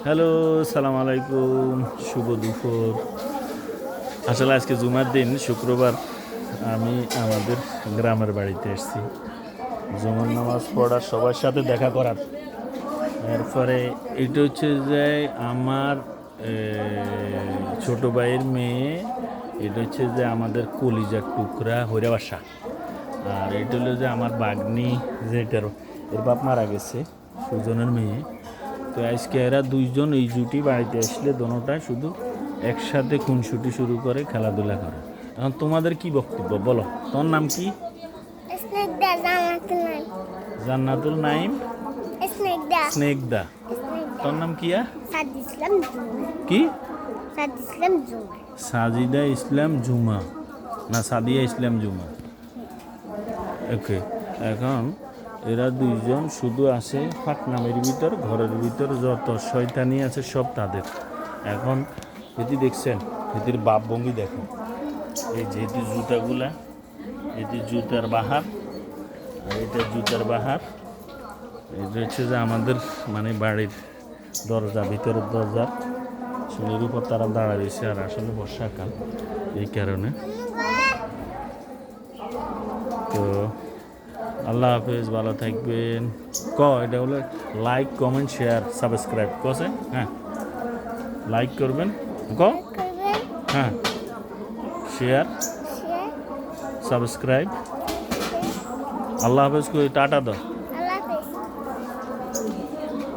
Hello, সালাম আলাইকুম, শুভ দুপুর। আসলে আজকে জুমার দিন, শুক্রবার। আমি আমাদের গ্রামের বাড়িতে এসেছি জুমার নামাজ পড়ার, সবার সাথে দেখা করার। এরপরে এটা হচ্ছে যে আমার ছোট ভাইয়ের মেয়ে, এটা হচ্ছে যে আমাদের কলিজার টুকরা হইরা বাসা। আর এটা হলো যে আমার বাগনি, যেটার এর বাপ মারা গেছে, সুজনের মেয়ে। তো আজকে এরা দুইজন এই জুটি বাড়িতে আসলে দোনোটা শুধু একসাথে খুনসুটি শুরু করে, খেলাধুলা করে। এখন তোমাদের কি বক্তব্য বলো? তোর নাম কি? জান্নাতুল নাইম স্নেকদা। তোর নাম কি? কি? সাজিদা ইসলাম জুমা, না সাদিয়া ইসলাম জুমা। ওকে। এখন এরা দুইজন শুধু আসে ফাঁকনামের ভিতর, ঘরের ভিতর যত শয়তানি আছে সব তাদের। এখন এটি দেখছেন, এটির বাপ ভঙ্গি দেখেন, এই যে এটি জুতাগুলা, এটি জুতার বাহার, আর এটা জুতার বাহার। এটা হচ্ছে যে আমাদের মানে বাড়ির দরজা, ভিতরের দরজা, সিঁড়ির উপর তারা দাঁড়া রয়েছে। আর আসলে বর্ষাকাল, এই কারণে। তো আল্লাহ হাফেজ, ভালো থাকবেন। এটা হলো লাইক, কমেন্ট, শেয়ার, সাবস্ক্রাইব কছে। হ্যাঁ, লাইক করবেন, হ্যাঁ, শেয়ার, সাবস্ক্রাইব। আল্লাহ হাফেজ, টাটা দাও।